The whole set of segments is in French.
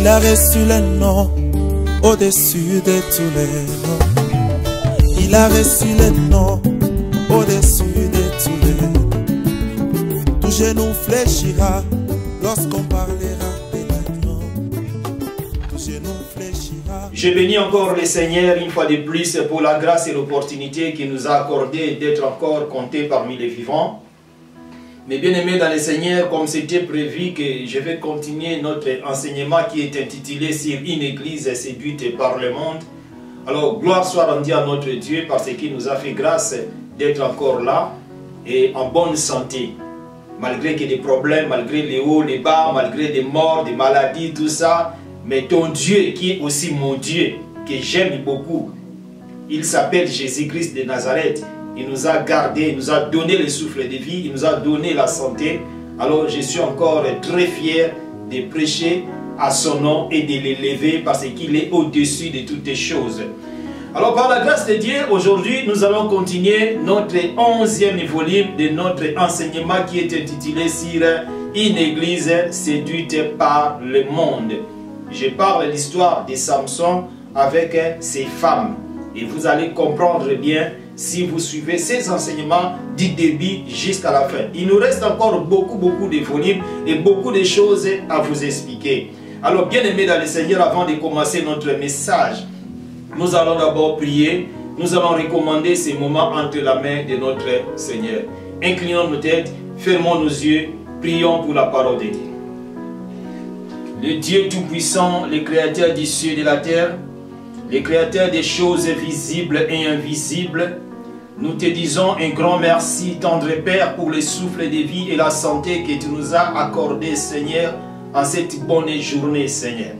Il a reçu le nom au-dessus de tous les noms. Il a reçu le nom au-dessus de tous les noms. Tout genou fléchira lorsqu'on parlera de l'agneau. Tout genou fléchira. Je bénis encore le Seigneur une fois de plus pour la grâce et l'opportunité qu'il nous a accordé d'être encore comptés parmi les vivants. Mais bien aimés dans le Seigneur, comme c'était prévu que je vais continuer notre enseignement qui est intitulé sur une église séduite par le monde. Alors gloire soit rendue à notre Dieu parce qu'il nous a fait grâce d'être encore là et en bonne santé. Malgré qu'il y ait des problèmes, malgré les hauts, les bas, malgré des morts, des maladies, tout ça. Mais ton Dieu qui est aussi mon Dieu, que j'aime beaucoup, il s'appelle Jésus-Christ de Nazareth. Il nous a gardés, il nous a donné le souffle de vie, il nous a donné la santé. Alors je suis encore très fier de prêcher à son nom et de l'élever parce qu'il est au-dessus de toutes les choses. Alors par la grâce de Dieu, aujourd'hui nous allons continuer notre 11e volume de notre enseignement qui est intitulé sur une église séduite par le monde. Je parle de l'histoire de Samson avec ses femmes et vous allez comprendre bien si vous suivez ces enseignements du début jusqu'à la fin. Il nous reste encore beaucoup de volumes et beaucoup de choses à vous expliquer. Alors bien aimés dans le Seigneur, avant de commencer notre message, nous allons d'abord prier. Nous allons recommander ces moments entre la main de notre Seigneur. Inclinons nos têtes, fermons nos yeux, prions pour la parole de Dieu. Le Dieu Tout-Puissant, le Créateur du ciel et de la terre, le Créateur des choses visibles et invisibles, nous te disons un grand merci, tendre Père, pour le souffle de vie et la santé que tu nous as accordé, Seigneur, en cette bonne journée, Seigneur.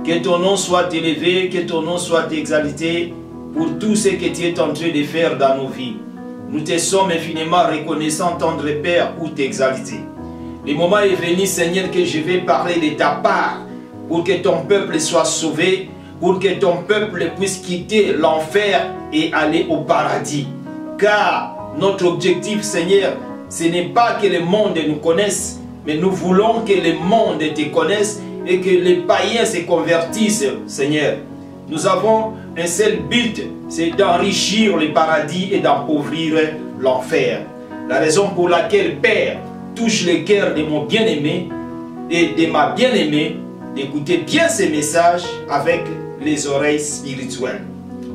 Que ton nom soit élevé, que ton nom soit exalté pour tout ce que tu es en train de faire dans nos vies. Nous te sommes infiniment reconnaissants, tendre Père, pour t'exalter. Le moment est venu, Seigneur, que je vais parler de ta part pour que ton peuple soit sauvé, pour que ton peuple puisse quitter l'enfer et aller au paradis. Car notre objectif, Seigneur, ce n'est pas que le monde nous connaisse, mais nous voulons que le monde te connaisse et que les païens se convertissent, Seigneur. Nous avons un seul but, c'est d'enrichir le paradis et d'appauvrir l'enfer. La raison pour laquelle, Père, touche le cœur de mon bien-aimé et de ma bien-aimée d'écouter bien ces messages avec les oreilles spirituelles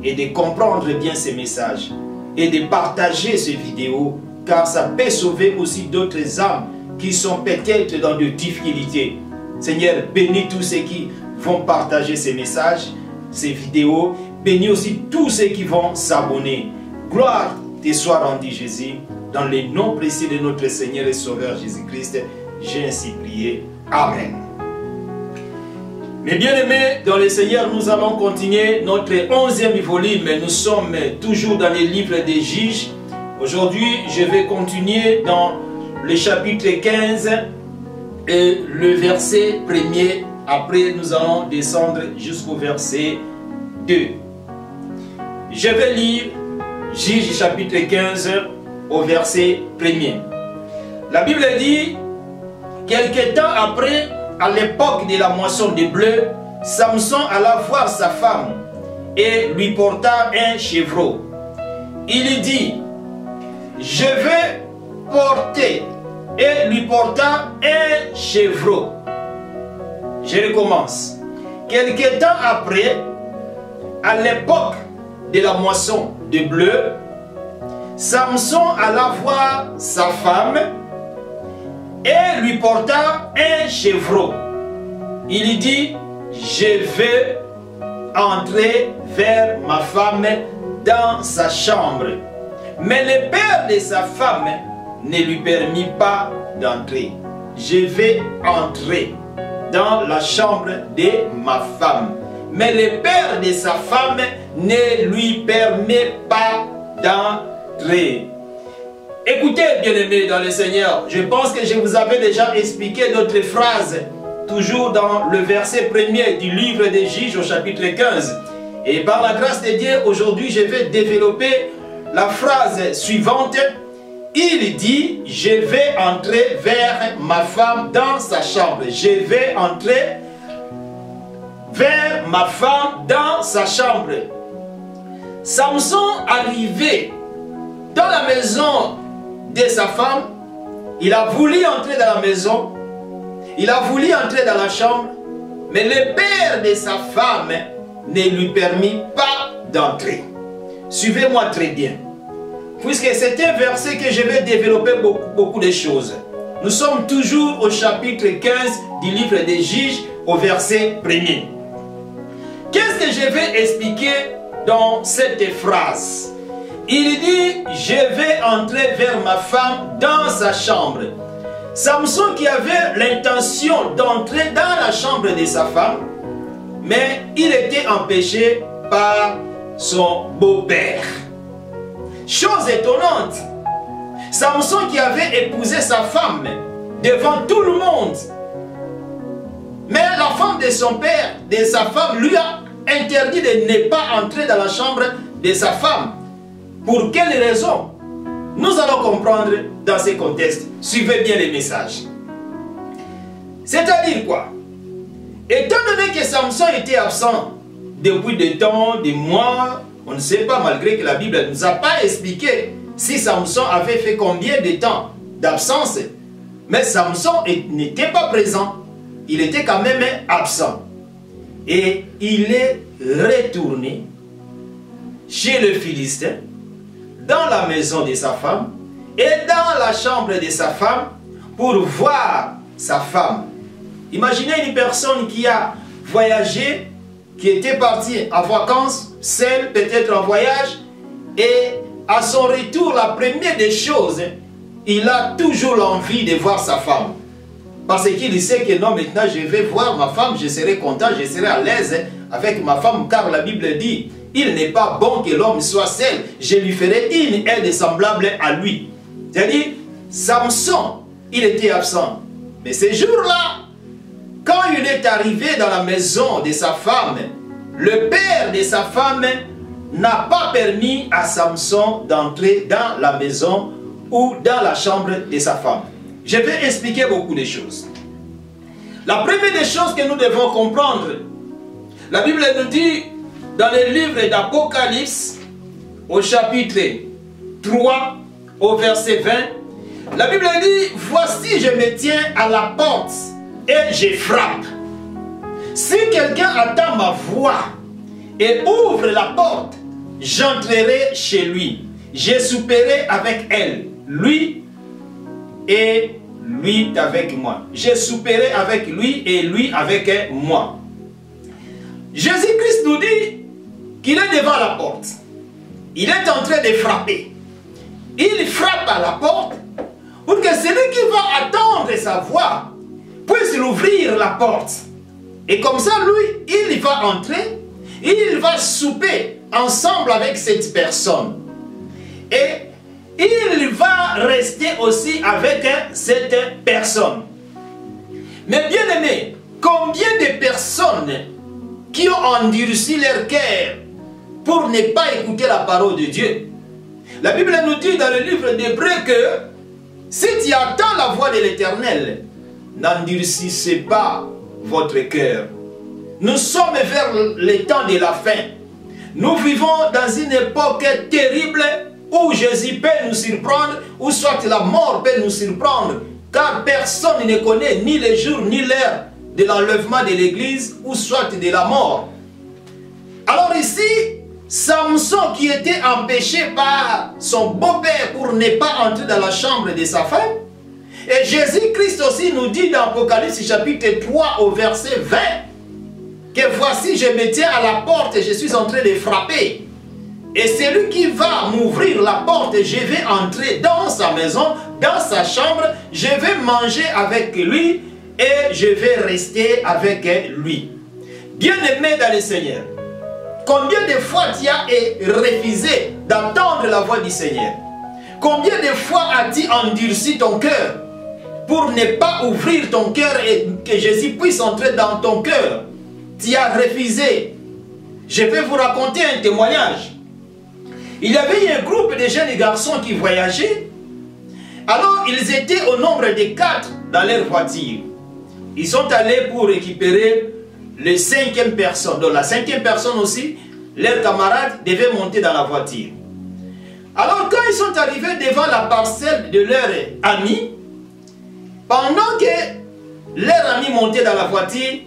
et de comprendre bien ces messages et de partager ces vidéos car ça peut sauver aussi d'autres âmes qui sont peut-être dans de difficultés. Seigneur, bénis tous ceux qui vont partager ces messages, ces vidéos. Bénis aussi tous ceux qui vont s'abonner. Gloire te soit rendue, Jésus. Dans le nom précieux de notre Seigneur et Sauveur Jésus-Christ, j'ai ainsi prié. Amen. Mes bien-aimés, dans le Seigneur, nous allons continuer notre 11e volume. Nous sommes toujours dans les livres des Juges. Aujourd'hui, je vais continuer dans le chapitre 15 et le verset 1er. Après, nous allons descendre jusqu'au verset 2. Je vais lire Juges chapitre 15 au verset 1er. La Bible dit, quelque temps après, à l'époque de la moisson de blé, Samson alla voir sa femme et lui porta un chevreau. Il dit, je vais porter, et lui porta un chevreau. Je recommence. Quelque temps après, à l'époque de la moisson de blé, Samson alla voir sa femme et lui porta un chevreau. Il dit, je vais entrer vers ma femme dans sa chambre. Mais le père de sa femme ne lui permit pas d'entrer. Je vais entrer dans la chambre de ma femme. Mais le père de sa femme ne lui permet pas d'entrer. Écoutez, bien-aimés dans le Seigneur, je pense que je vous avais déjà expliqué notre phrase, toujours dans le verset 1er du livre des Juges au chapitre 15. Et par la grâce de Dieu, aujourd'hui, je vais développer la phrase suivante. Il dit, je vais entrer vers ma femme dans sa chambre. Je vais entrer vers ma femme dans sa chambre. Samson arrivé dans la maison de sa femme, il a voulu entrer dans la maison, il a voulu entrer dans la chambre, mais le père de sa femme ne lui permit pas d'entrer. Suivez-moi très bien, puisque c'est un verset que je vais développer beaucoup de choses. Nous sommes toujours au chapitre 15 du livre des Juges, au verset 1er. Qu'est-ce que je vais expliquer dans cette phrase? Il dit, je vais entrer vers ma femme dans sa chambre. Samson qui avait l'intention d'entrer dans la chambre de sa femme, mais il était empêché par son beau-père. Chose étonnante, Samson qui avait épousé sa femme devant tout le monde, mais la femme de son père, de sa femme, lui a interdit de ne pas entrer dans la chambre de sa femme. Pour quelle raison? Nous allons comprendre dans ce contexte. Suivez bien les messages. C'est-à-dire quoi? Étant donné que Samson était absent depuis des temps, des mois, on ne sait pas, malgré que la Bible ne nous a pas expliqué si Samson avait fait combien de temps d'absence. Mais Samson n'était pas présent. Il était quand même absent. Et il est retourné chez le Philistin, dans la maison de sa femme et dans la chambre de sa femme pour voir sa femme. Imaginez une personne qui a voyagé, qui était partie en vacances, seule, peut-être en voyage, et à son retour, la première des choses, il a toujours l'envie de voir sa femme. Parce qu'il sait que non, maintenant je vais voir ma femme, je serai content, je serai à l'aise avec ma femme, car la Bible dit, il n'est pas bon que l'homme soit seul, je lui ferai une aide semblable à lui. C'est-à-dire, Samson, il était absent. Mais ce jour-là, quand il est arrivé dans la maison de sa femme, le père de sa femme n'a pas permis à Samson d'entrer dans la maison ou dans la chambre de sa femme. Je vais expliquer beaucoup de choses. La première des choses que nous devons comprendre, la Bible nous dit dans le livre d'Apocalypse, au chapitre 3, au verset 20, la Bible dit, voici je me tiens à la porte et je frappe. Si quelqu'un entend ma voix et ouvre la porte, j'entrerai chez lui. Je souperai avec elle, lui et lui avec moi. Je souperai avec lui et lui avec moi. Jésus-Christ nous dit qu'il est devant la porte. Il est en train de frapper. Il frappe à la porte pour que celui qui va attendre sa voix puisse ouvrir la porte. Et comme ça, lui, il va entrer, il va souper ensemble avec cette personne. Et il va rester aussi avec cette personne. Mais bien aimé, combien de personnes qui ont endurci leur cœur pour ne pas écouter la parole de Dieu? La Bible nous dit dans le livre d'Hébreux que si tu attends la voix de l'Éternel, n'endurcissez pas votre cœur. Nous sommes vers le temps de la fin. Nous vivons dans une époque terrible où Jésus peut nous surprendre, ou soit la mort peut nous surprendre, car personne ne connaît ni le jour ni l'heure de l'enlèvement de l'Église, ou soit de la mort. Alors ici, Samson qui était empêché par son beau-père pour ne pas entrer dans la chambre de sa femme, et Jésus-Christ aussi nous dit dans Apocalypse chapitre 3 au verset 20, que voici je me tiens à la porte et je suis en train de frapper. Et celui qui va m'ouvrir la porte, je vais entrer dans sa maison, dans sa chambre, je vais manger avec lui et je vais rester avec lui. Bien-aimé dans le Seigneur, combien de fois tu as refusé d'entendre la voix du Seigneur? Combien de fois as-tu endurci ton cœur pour ne pas ouvrir ton cœur et que Jésus puisse entrer dans ton cœur? Tu as refusé. Je vais vous raconter un témoignage. Il y avait un groupe de jeunes garçons qui voyageaient. Alors ils étaient au nombre de 4 dans leur voiture. Ils sont allés pour récupérer les cinquième personne. Donc la cinquième personne aussi, leurs camarades devaient monter dans la voiture. Alors quand ils sont arrivés devant la parcelle de leur ami, pendant que leur ami montait dans la voiture,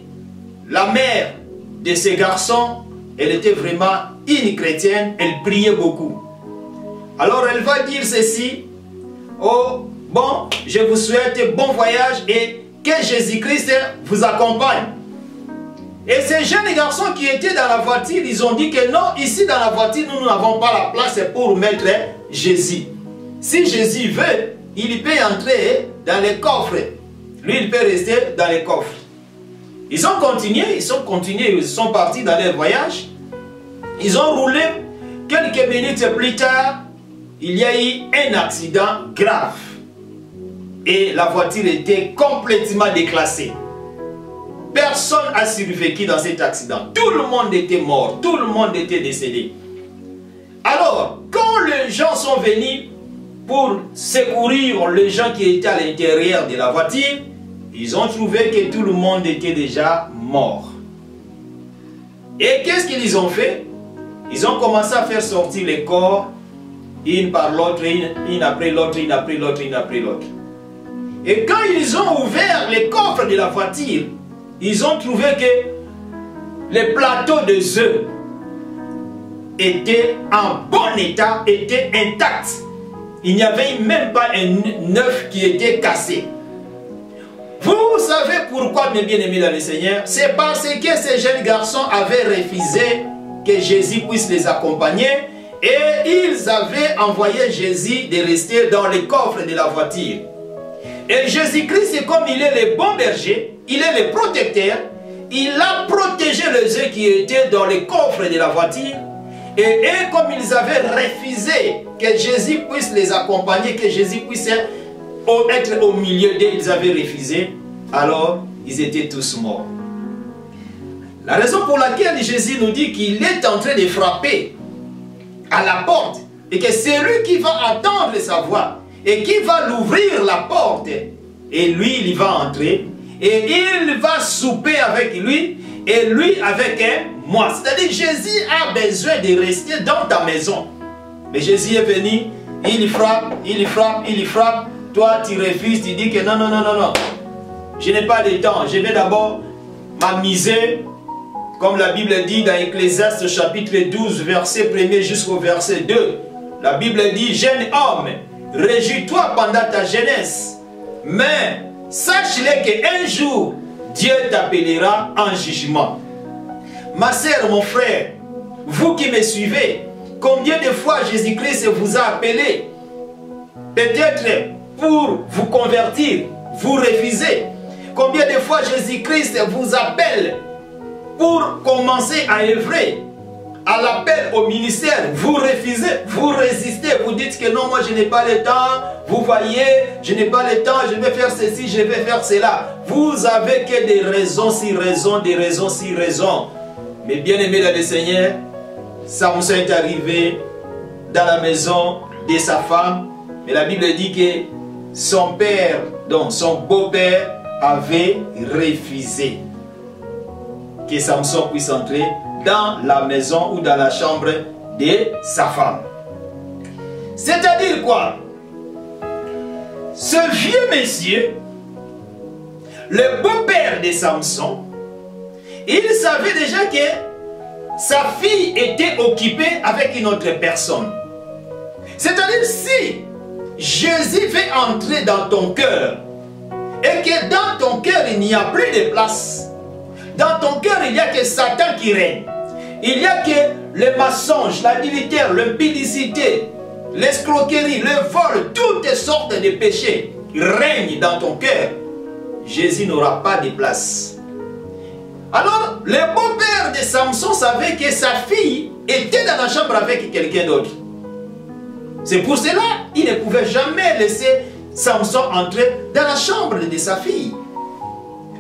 la mère de ces garçons, elle était vraiment une chrétienne, elle priait beaucoup. Alors elle va dire ceci: oh, bon, je vous souhaite bon voyage et que Jésus-Christ vous accompagne. Et ces jeunes garçons qui étaient dans la voiture, ils ont dit que non, ici dans la voiture, nous n'avons pas la place pour mettre Jésus. Si Jésus veut, il peut entrer dans les coffres. Lui, il peut rester dans les coffres. Ils ont continué, ils sont partis dans leur voyage. Ils ont roulé. Quelques minutes plus tard, il y a eu un accident grave. Et la voiture était complètement déclassée. Personne n'a survécu dans cet accident. Tout le monde était mort. Tout le monde était décédé. Alors, quand les gens sont venus pour secourir les gens qui étaient à l'intérieur de la voiture, ils ont trouvé que tout le monde était déjà mort. Et qu'est-ce qu'ils ont fait? Ils ont commencé à faire sortir les corps, une par l'autre, une après l'autre, une après l'autre, une après l'autre. Et quand ils ont ouvert les coffres de la voiture, ils ont trouvé que les plateaux de œufs étaient en bon état, étaient intacts. Il n'y avait même pas un œuf qui était cassé. Vous savez pourquoi, mes bien-aimés dans le Seigneur? C'est parce que ces jeunes garçons avaient refusé que Jésus puisse les accompagner et ils avaient envoyé Jésus de rester dans les coffres de la voiture. Et Jésus-Christ, comme il est le bon berger, il est le protecteur, il a protégé les œufs qui étaient dans les coffres de la voiture. Et comme ils avaient refusé que Jésus puisse les accompagner, que Jésus puisse être au milieu d'eux, ils avaient refusé, alors ils étaient tous morts. La raison pour laquelle Jésus nous dit qu'il est en train de frapper à la porte, et que c'est lui qui va entendre sa voix, et qui va l'ouvrir la porte, et lui il va entrer, et il va souper avec lui, et lui avec moi. C'est-à-dire Jésus a besoin de rester dans ta maison. Mais Jésus est venu, il frappe, il frappe, il frappe. Toi tu refuses, tu dis que non, non, non, non, non. Je n'ai pas de temps, je vais d'abord m'amuser. Comme la Bible dit dans Ecclésiaste chapitre 12, verset 1er jusqu'au verset 2. La Bible dit: jeune homme, réjouis-toi pendant ta jeunesse. Mais sache-le qu'un jour, Dieu t'appellera en jugement. Ma sœur, mon frère, vous qui me suivez, combien de fois Jésus-Christ vous a appelé? Peut-être pour vous convertir, vous refusez. Combien de fois Jésus-Christ vous appelle pour commencer à œuvrer? À l'appel au ministère, vous refusez, vous résistez, vous dites que non, moi je n'ai pas le temps, vous voyez, je n'ai pas le temps, je vais faire ceci, je vais faire cela. Vous avez que des raisons, si raisons, des raisons, si raisons. Mais bien aimé dans le Seigneur, Samson est arrivé dans la maison de sa femme, mais la Bible dit que son père, donc son beau-père, avait refusé que Samson puisse entrer dans la maison ou dans la chambre de sa femme. C'est-à-dire quoi? Ce vieux monsieur, le beau-père de Samson, il savait déjà que sa fille était occupée avec une autre personne. C'est-à-dire si Jésus veut entrer dans ton cœur et que dans ton cœur il n'y a plus de place, dans ton cœur il n'y a que Satan qui règne. Il n'y a que le mensonge, l'adultère, l'impudicité, l'escroquerie, le vol, toutes sortes de péchés règnent dans ton cœur. Jésus n'aura pas de place. Alors, le beau-père de Samson savait que sa fille était dans la chambre avec quelqu'un d'autre. C'est pour cela qu'il ne pouvait jamais laisser Samson entrer dans la chambre de sa fille.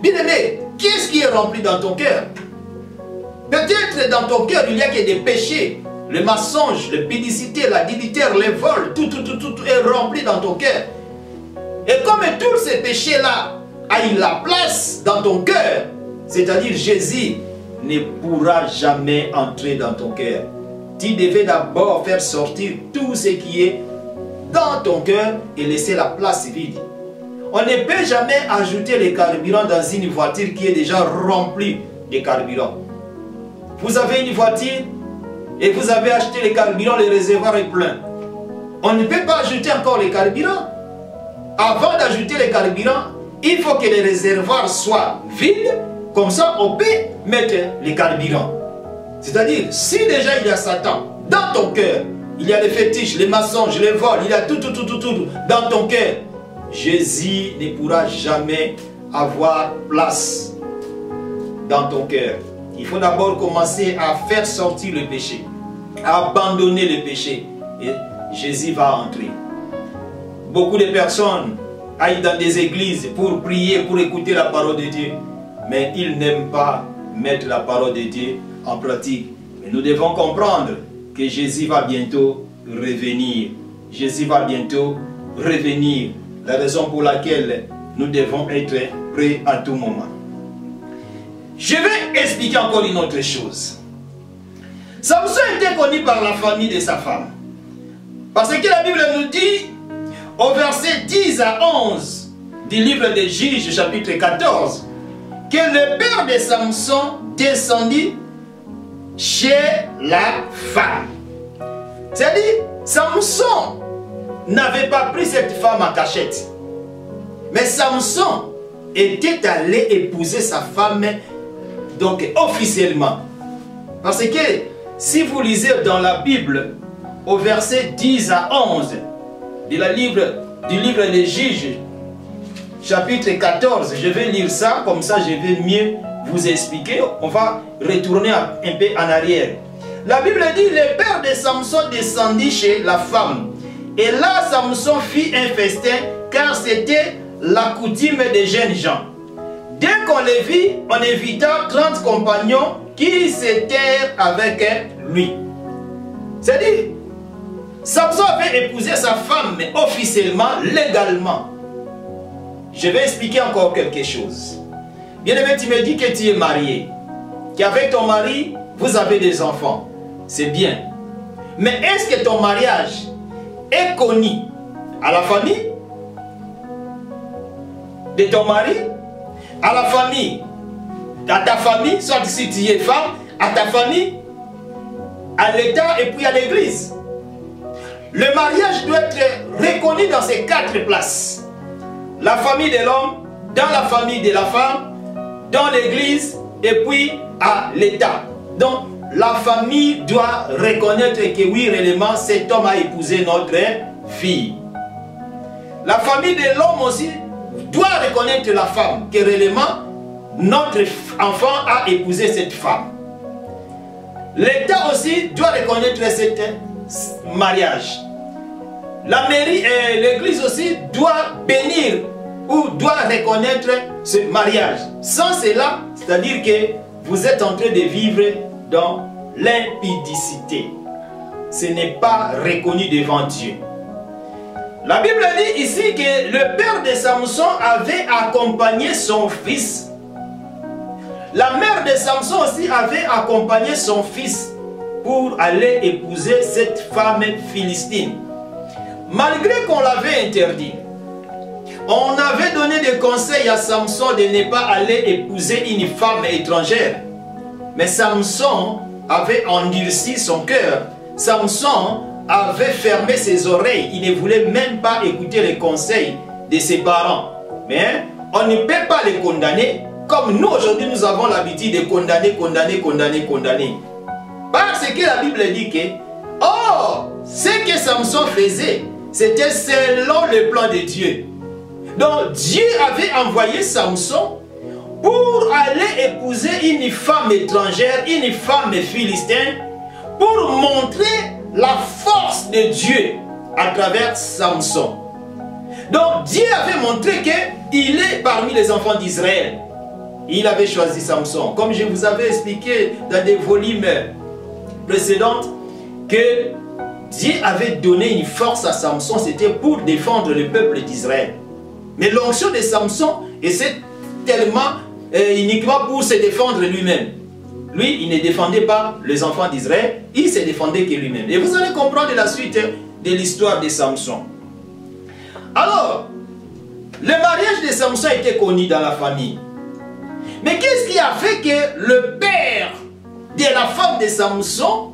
Bien-aimé, qu'est-ce qui est rempli dans ton cœur? Peut-être dans ton cœur, il n'y a que des péchés. Le mensonge, l'impudicité, l'adultère, le vol, tout est rempli dans ton cœur. Et comme tous ces péchés-là ont la place dans ton cœur, c'est-à-dire Jésus ne pourra jamais entrer dans ton cœur. Tu devais d'abord faire sortir tout ce qui est dans ton cœur et laisser la place vide. On ne peut jamais ajouter le carburant dans une voiture qui est déjà remplie de carburant. Vous avez une voiture et vous avez acheté le carburant, le réservoir est plein. On ne peut pas ajouter encore le carburant. Avant d'ajouter le carburant, il faut que le réservoir soit vide. Comme ça, on peut mettre le carburant. C'est-à-dire, si déjà il y a Satan dans ton cœur, il y a les fétiches, les mensonges, les vols, il y a tout dans ton cœur, Jésus ne pourra jamais avoir place dans ton cœur. Il faut d'abord commencer à faire sortir le péché, à abandonner le péché, et Jésus va entrer. Beaucoup de personnes aillent dans des églises pour prier, pour écouter la parole de Dieu, mais ils n'aiment pas mettre la parole de Dieu en pratique. Mais nous devons comprendre que Jésus va bientôt revenir. Jésus va bientôt revenir. La raison pour laquelle nous devons être prêts à tout moment. Je vais expliquer encore une autre chose. Samson était connu par la famille de sa femme. Parce que la Bible nous dit, au verset 10 à 11 du livre des Juges, chapitre 14, que le père de Samson descendit chez la femme. C'est-à-dire, Samson n'avait pas pris cette femme en cachette. Mais Samson était allé épouser sa femme, donc officiellement. Parce que si vous lisez dans la Bible, au verset 10 à 11 du livre des Juges, chapitre 14, je vais lire ça, comme ça je vais mieux vous expliquer. On va retourner un peu en arrière. La Bible dit, le père de Samson descendit chez la femme. Et là, Samson fit un festin, car c'était la coutume des jeunes gens. Dès qu'on les vit, on invita 30 compagnons qui s'étaient avec lui. C'est-à-dire, Samson avait épousé sa femme, mais officiellement, légalement. Je vais expliquer encore quelque chose. Bien-aimé, tu me dis que tu es marié, qu'avec ton mari, vous avez des enfants. C'est bien. Mais est-ce que ton mariage est connu à la famille de ton mari, à la famille, à ta famille, soit si tu es femme, à ta famille, à l'État et puis à l'Église? Le mariage doit être reconnu dans ces 4 places. La famille de l'homme, dans la famille de la femme, dans l'Église et puis à l'État. Donc, la famille doit reconnaître que oui, réellement, cet homme a épousé notre fille. La famille de l'homme aussi doit reconnaître la femme, que réellement, notre enfant a épousé cette femme. L'État aussi doit reconnaître ce mariage. La mairie et l'Église aussi doit bénir ou doit reconnaître ce mariage. Sans cela, c'est-à-dire que vous êtes en train de vivre dans l'impudicité. Ce n'est pas reconnu devant Dieu. La Bible dit ici que le père de Samson avait accompagné son fils. La mère de Samson aussi avait accompagné son fils pour aller épouser cette femme philistine. Malgré qu'on l'avait interdit, on avait donné des conseils à Samson de ne pas aller épouser une femme étrangère. Mais Samson avait endurci son cœur. Samson avait fermé ses oreilles. Il ne voulait même pas écouter les conseils de ses parents. Mais on ne peut pas les condamner comme nous aujourd'hui nous avons l'habitude de condamner. Parce que la Bible dit que, oh, ce que Samson faisait, c'était selon le plan de Dieu. Donc Dieu avait envoyé Samson pour aller épouser une femme étrangère, une femme philistine, pour montrer la force de Dieu à travers Samson. Donc Dieu avait montré qu'il est parmi les enfants d'Israël. Il avait choisi Samson. Comme je vous avais expliqué dans des volumes précédents, que Dieu avait donné une force à Samson, c'était pour défendre le peuple d'Israël. Mais l'onction de Samson était tellement uniquement pour se défendre lui-même. Lui, il ne défendait pas les enfants d'Israël, il se défendait que lui-même. Et vous allez comprendre la suite de l'histoire de Samson. Alors, le mariage de Samson était connu dans la famille. Mais qu'est-ce qui a fait que le père de la femme de Samson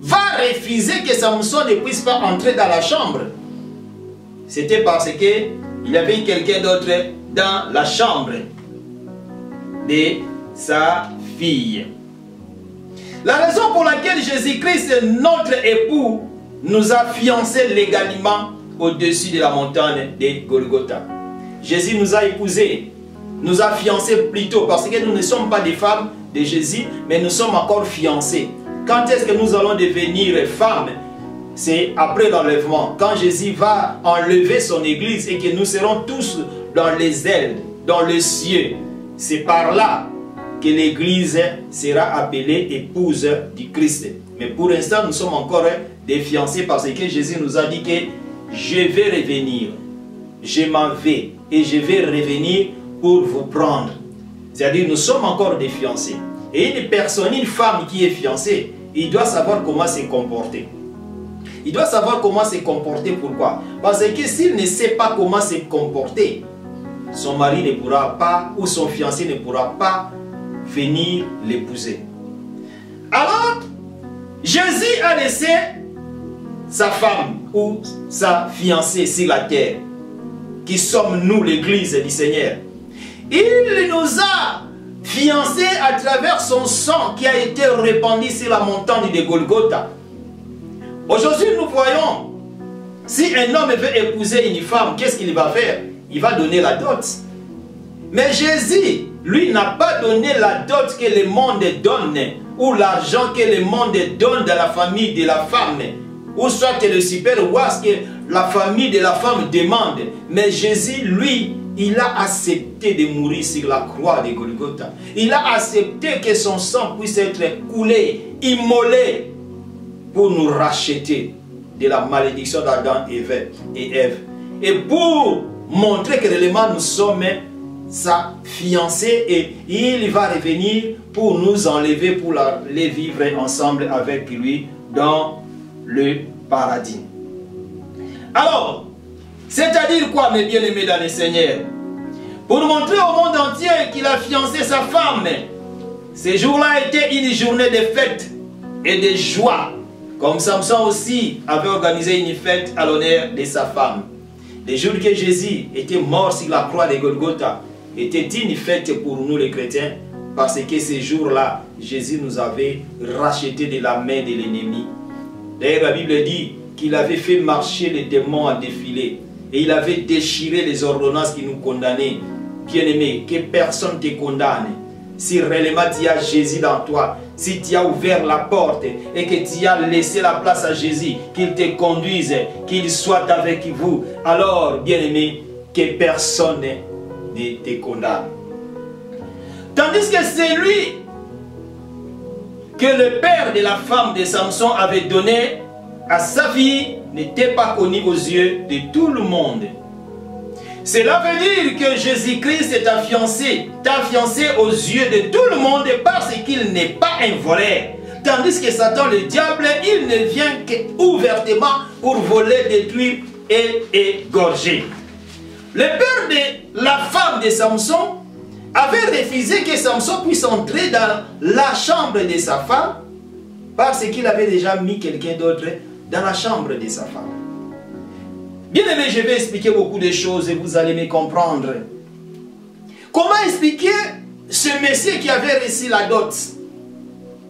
va refuser que Samson ne puisse pas entrer dans la chambre? C'était parce qu'il y avait quelqu'un d'autre dans la chambre de sa fille. La raison pour laquelle Jésus-Christ, notre époux, nous a fiancés légalement au-dessus de la montagne de Golgotha. Jésus nous a épousés, nous a fiancés plutôt, parce que nous ne sommes pas des femmes de Jésus, mais nous sommes encore fiancés. Quand est-ce que nous allons devenir femmes? C'est après l'enlèvement, quand Jésus va enlever son église et que nous serons tous dans les ailes, dans les cieux. C'est par là que l'église sera appelée épouse du Christ. Mais pour l'instant, nous sommes encore des fiancés parce que Jésus nous a dit que je vais revenir, je m'en vais et je vais revenir pour vous prendre. C'est-à-dire nous sommes encore des fiancés. Et une personne, une femme qui est fiancée, il doit savoir comment se comporter. Il doit savoir comment se comporter. Pourquoi? Parce que s'il ne sait pas comment se comporter, son mari ne pourra pas, ou son fiancé ne pourra pas venir l'épouser. Alors, Jésus a laissé sa femme ou sa fiancée sur la terre, qui sommes nous, l'église du Seigneur. Il nous a fiancés à travers son sang qui a été répandu sur la montagne de Golgotha. Aujourd'hui, nous voyons, si un homme veut épouser une femme, qu'est-ce qu'il va faire? Il va donner la dot. Mais Jésus, lui, n'a pas donné la dot que le monde donne, ou l'argent que le monde donne dans la famille de la femme, ou soit que le super roi, ce que la famille de la femme demande. Mais Jésus, lui, il a accepté de mourir sur la croix de Golgotha. Il a accepté que son sang puisse être coulé, immolé, pour nous racheter de la malédiction d'Adam et Ève. Et pour montrer que réellement nous sommes sa fiancée, et il va revenir pour nous enlever, pour les vivre ensemble avec lui dans le paradis. Alors, c'est-à-dire quoi, mes bien-aimés dans le Seigneur? Pour nous montrer au monde entier qu'il a fiancé sa femme. Ce jour-là était une journée de fête et de joie. Comme Samson aussi avait organisé une fête à l'honneur de sa femme. Le jour que Jésus était mort sur la croix de Golgotha était une fête pour nous les chrétiens, parce que ce jour-là, Jésus nous avait racheté de la main de l'ennemi. D'ailleurs, la Bible dit qu'il avait fait marcher les démons en défilé et il avait déchiré les ordonnances qui nous condamnaient. Bien-aimé, que personne ne te condamne. Si réellement tu as Jésus dans toi, si tu as ouvert la porte et que tu as laissé la place à Jésus, qu'il te conduise, qu'il soit avec vous, alors, bien-aimé, que personne ne te condamne. Tandis que c'est lui que le père de la femme de Samson avait donné à sa fille n'était pas connu aux yeux de tout le monde. Cela veut dire que Jésus-Christ est t'a fiancé aux yeux de tout le monde parce qu'il n'est pas un voleur. Tandis que Satan, le diable, il ne vient qu'ouvertement pour voler, détruire et égorger. Le père de la femme de Samson avait refusé que Samson puisse entrer dans la chambre de sa femme parce qu'il avait déjà mis quelqu'un d'autre dans la chambre de sa femme. Bien aimé, je vais expliquer beaucoup de choses et vous allez me comprendre. Comment expliquer ce monsieur qui avait reçu la dot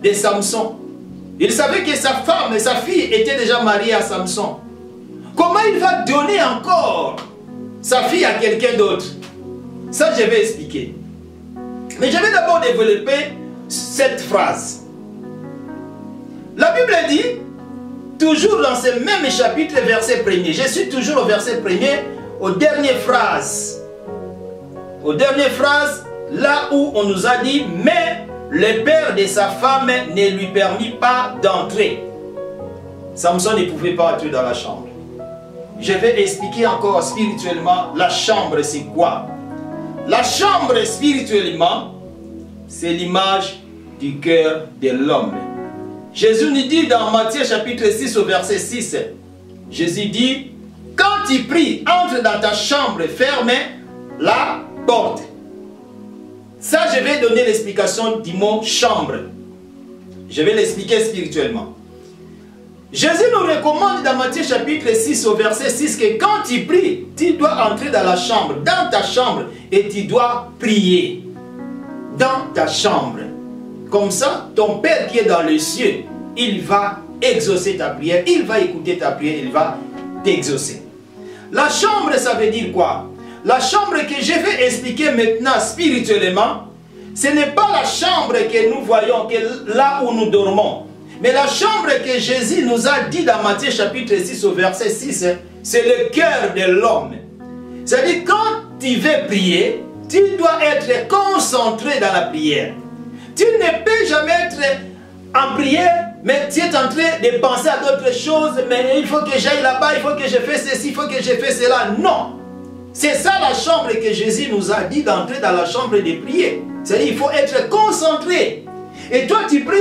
de Samson? Il savait que sa femme et sa fille étaient déjà mariées à Samson. Comment il va donner encore sa fille à quelqu'un d'autre? Ça, je vais expliquer. Mais je vais d'abord développer cette phrase. La Bible dit, toujours dans ce même chapitre, verset 1er. Je suis toujours au verset 1er, aux dernières phrases. Aux dernières phrases, là où on nous a dit, mais le père de sa femme ne lui permit pas d'entrer. Samson ne pouvait pas entrer dans la chambre. Je vais expliquer encore spirituellement, la chambre c'est quoi? La chambre spirituellement, c'est l'image du cœur de l'homme. Jésus nous dit dans Matthieu chapitre 6 au verset 6, Jésus dit, quand tu pries, entre dans ta chambre, ferme la porte. Ça, je vais donner l'explication du mot chambre. Je vais l'expliquer spirituellement. Jésus nous recommande dans Matthieu chapitre 6 au verset 6 que quand tu pries, tu dois entrer dans la chambre, dans ta chambre, et tu dois prier dans ta chambre. Comme ça, ton Père qui est dans les cieux, il va exaucer ta prière, il va écouter ta prière, il va t'exaucer. La chambre, ça veut dire quoi? La chambre que je vais expliquer maintenant spirituellement, ce n'est pas la chambre que nous voyons, que là où nous dormons. Mais la chambre que Jésus nous a dit dans Matthieu chapitre 6 au verset 6, c'est le cœur de l'homme. C'est-à-dire quand tu veux prier, tu dois être concentré dans la prière. Tu ne peux jamais être en prière, mais tu es en train de penser à d'autres choses, mais il faut que j'aille là-bas, il faut que je fasse ceci, il faut que je fasse cela. Non! C'est ça la chambre que Jésus nous a dit d'entrer dans la chambre de prier. C'est-à-dire qu'il faut être concentré. Et toi tu pries,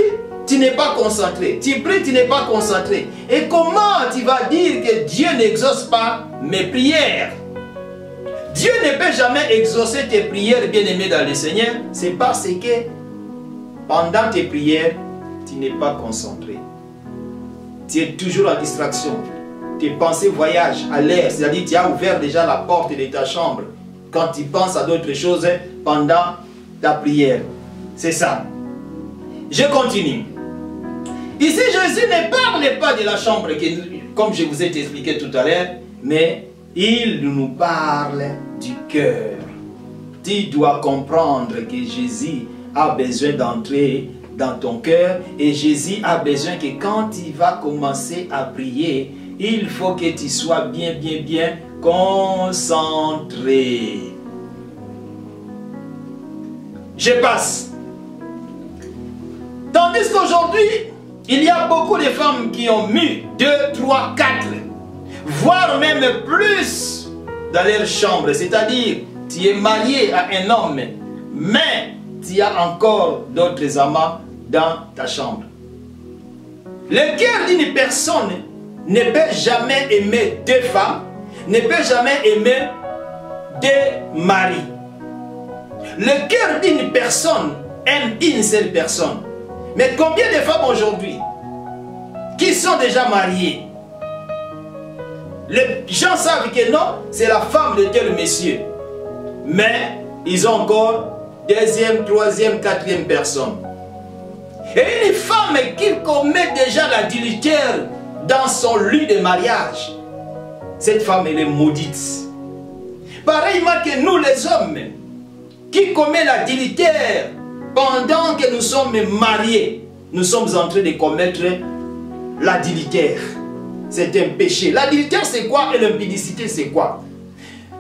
tu n'es pas concentré. Tu pries, tu n'es pas concentré. Et comment tu vas dire que Dieu n'exauce pas mes prières? Dieu ne peut jamais exaucer tes prières, bien-aimés dans le Seigneur. C'est parce que pendant tes prières, tu n'es pas concentré. Tu es toujours en distraction. Tes pensées voyagent à l'air. C'est-à-dire que tu as ouvert déjà la porte de ta chambre quand tu penses à d'autres choses pendant ta prière. C'est ça. Je continue. Ici, Jésus ne parle pas de la chambre, comme je vous ai expliqué tout à l'heure, mais il nous parle du cœur. Tu dois comprendre que Jésus a besoin d'entrer dans ton cœur et Jésus a besoin que quand tu vas commencer à prier, il faut que tu sois bien concentré. Je passe. Tandis qu'aujourd'hui, il y a beaucoup de femmes qui ont mis 2, 3, 4, voire même plus dans leur chambre. C'est-à-dire, tu es marié à un homme, mais tu as encore d'autres amants dans ta chambre. Le cœur d'une personne ne peut jamais aimer 2 femmes, ne peut jamais aimer 2 maris. Le cœur d'une personne aime une seule personne. Mais combien de femmes aujourd'hui qui sont déjà mariées? Les gens savent que non, c'est la femme de tel monsieur. Mais ils ont encore 2e, 3e, 4e personne. Et une femme qui commet déjà l'adultère dans son lit de mariage, cette femme elle est maudite. Pareillement que nous les hommes qui commettent l'adultère pendant que nous sommes mariés, nous sommes en train de commettre l'adultère. C'est un péché. L'adultère c'est quoi et l'impudicité c'est quoi?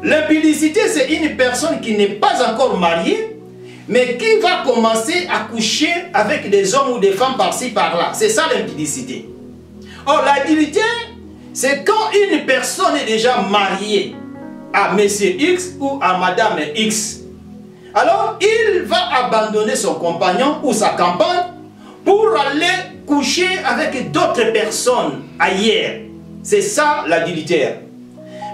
L'impudicité c'est une personne qui n'est pas encore mariée, mais qui va commencer à coucher avec des hommes ou des femmes par-ci par-là. C'est ça l'impudicité. Or l'adultère, c'est quand une personne est déjà mariée à monsieur X ou à madame X. Alors il va abandonner son compagnon ou sa compagne pour aller coucher avec d'autres personnes ailleurs. C'est ça l'adultère.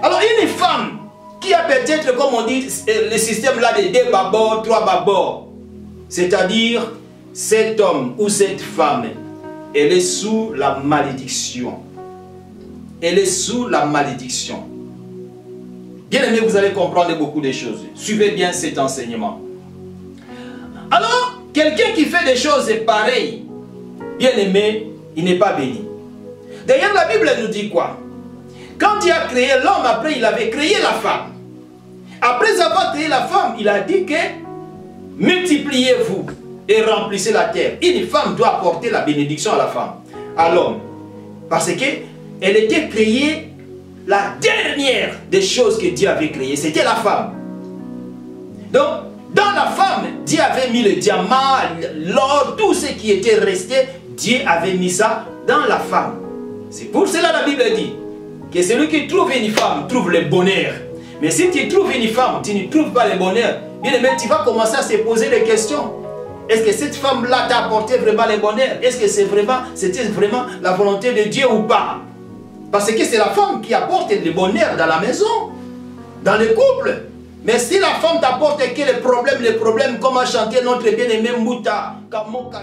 Alors une femme qui a peut-être, comme on dit, le système là de 2 babords, 3 babords, c'est-à-dire cet homme ou cette femme, elle est sous la malédiction. Elle est sous la malédiction. Bien aimé, vous allez comprendre beaucoup de choses. Suivez bien cet enseignement. Alors, quelqu'un qui fait des choses pareilles, bien aimé, il n'est pas béni. D'ailleurs, la Bible nous dit quoi? Quand il a créé l'homme, après il avait créé la femme. Après avoir créé la femme, il a dit que multipliez-vous et remplissez la terre. Une femme doit apporter la bénédiction à la femme, à l'homme. Parce qu'elle était créée, la dernière des choses que Dieu avait créées, c'était la femme. Donc, dans la femme, Dieu avait mis le diamant, l'or, tout ce qui était resté, Dieu avait mis ça dans la femme. C'est pour cela la Bible dit que celui qui trouve une femme trouve le bonheur. Mais si tu trouves une femme, tu ne trouves pas le bonheur, bien aimé, tu vas commencer à se poser des questions. Est-ce que cette femme-là t'a apporté vraiment le bonheur? Est-ce que c'était vraiment la volonté de Dieu ou pas? Parce que c'est la femme qui apporte le bonheur dans la maison, dans le couple. Mais si la femme t'apporte que les problèmes, comme a chanté notre bien-aimé Mouta, Kamoka.